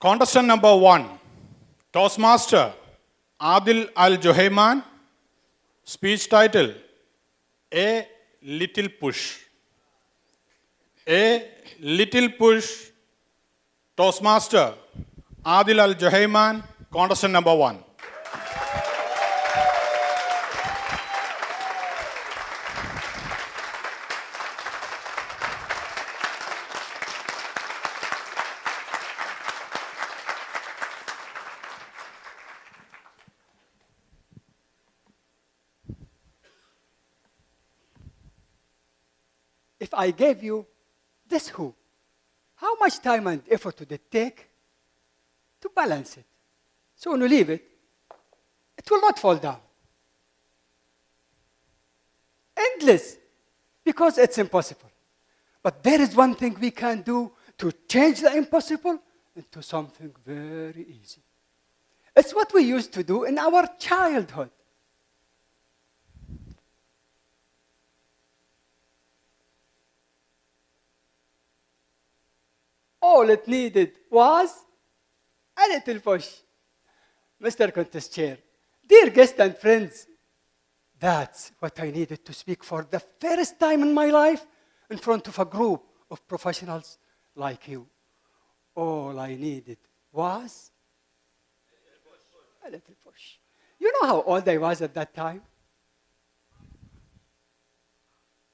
Contestant number 1, Toastmaster, Adel Aljuhaiman. Speech title, A Little Push. A Little Push, Toastmaster, Adel Aljuhaiman, contestant number 1. If I gave you this hoop, how much time and effort would it take to balance it? So when you leave it, it will not fall down. Endless, because it's impossible. But there is one thing we can do to change the impossible into something very easy. It's what we used to do in our childhood. All it needed was a little push. Mr. Contest Chair, dear guests and friends, that's what I needed to speak for the first time in my life in front of a group of professionals like you. All I needed was a little push. You know how old I was at that time?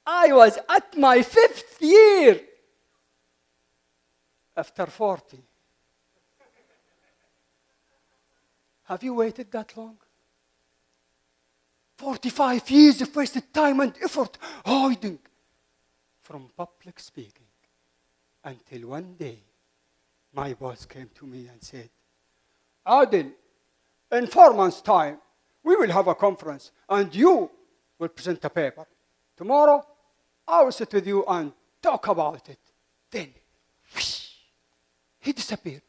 I was at my 5th year. After 40. Have you waited that long? 45 years of wasted time and effort hiding from public speaking. Until one day, my boss came to me and said, Adel, in 4 months' time, we will have a conference and you will present a paper. Tomorrow, I will sit with you and talk about it. Then, whoosh, he disappeared.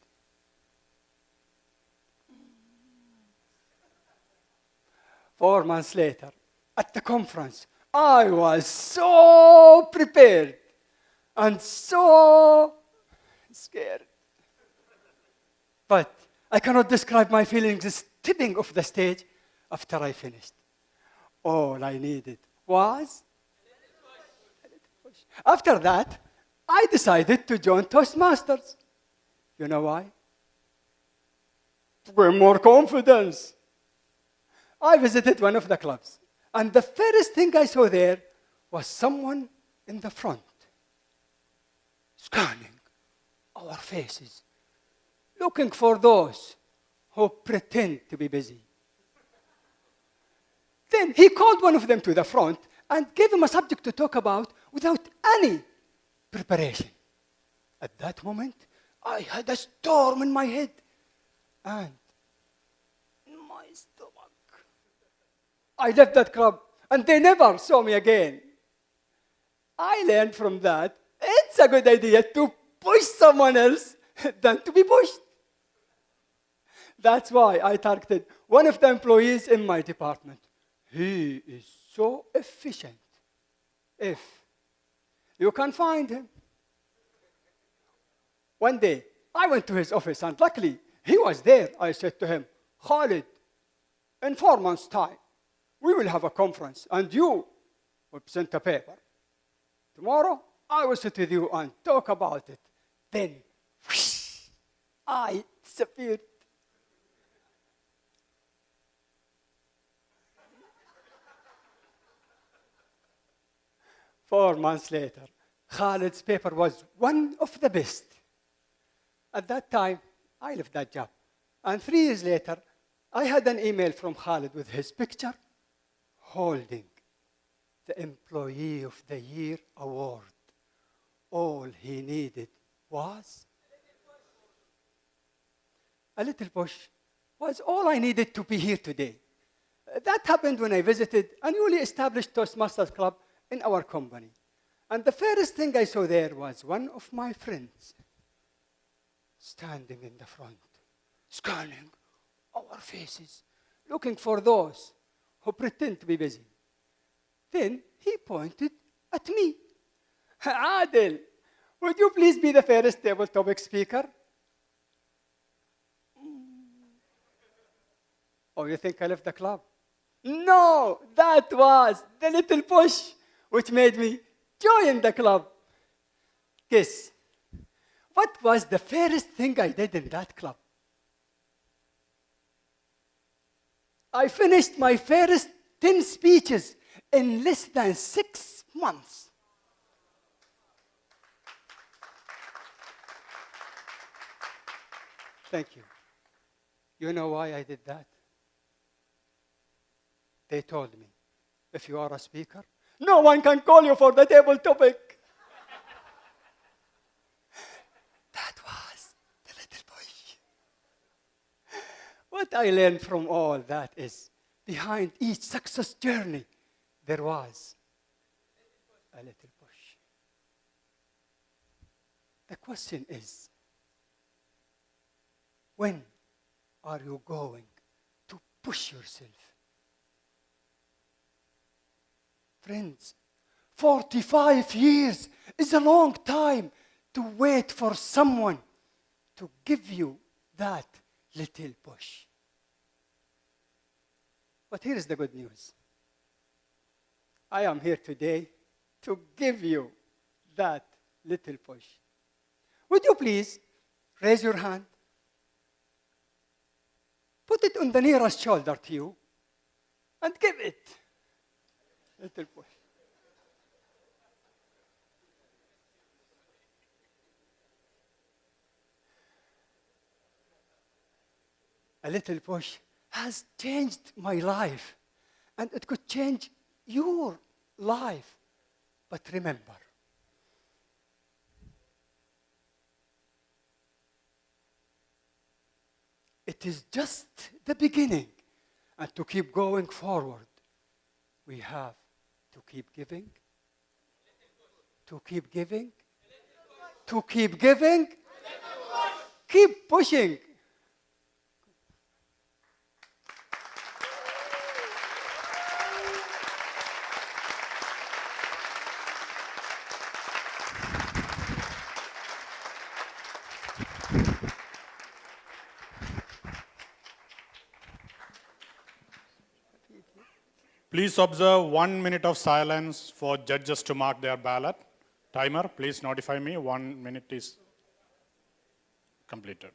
Four months later, at the conference, I was so prepared and so scared. But I cannot describe my feelings stepping off the stage after I finished. All I needed was a little push. After that, I decided to join Toastmasters. You know why? To gain more confidence. I visited one of the clubs, and the first thing I saw there was someone in the front, scanning our faces, looking for those who pretend to be busy. Then he called one of them to the front and gave him a subject to talk about without any preparation. At that moment, I had a storm in my head and in my stomach. I left that club and they never saw me again. I learned from that it's a good idea to push someone else than to be pushed. That's why I targeted one of the employees in my department. He is so efficient. If you can find him. One day, I went to his office, and luckily, he was there. I said to him, Khalid, in 4 months' time, we will have a conference, and you will present a paper. Tomorrow, I will sit with you and talk about it. Then, whoosh, I disappeared. Four months later, Khalid's paper was one of the best. At that time, I left that job. And 3 years later, I had an email from Khalid with his picture holding the Employee of the Year award. All he needed was a little push. Was all I needed to be here today. That happened when I visited a newly established Toastmasters club in our company. And the first thing I saw there was one of my friends standing in the front, scanning our faces, looking for those who pretend to be busy. Then he pointed at me. Adel, would you please be the first table topic speaker? Oh, you think I left the club? No, that was the little push which made me join the club. Guess, what was the first thing I did in that club? I finished my first 10 speeches in less than 6 months. Thank you. You know why I did that? They told me, if you are a speaker, no one can call you for the table topic. That was the little push. What I learned from all that is, behind each success journey, there was a little push. The question is, when are you going to push yourself? Friends, 45 years is a long time to wait for someone to give you that little push. But here is the good news. I am here today to give you that little push. Would you please raise your hand? Put it on the nearest shoulder to you and give it a little push. A little push has changed my life, and it could change your life. But remember, it is just the beginning, and to keep going forward, we have to keep giving, to keep giving, to keep giving, keep pushing. Please observe 1 minute of silence for judges to mark their ballot. Timer, please notify me. 1 minute is completed.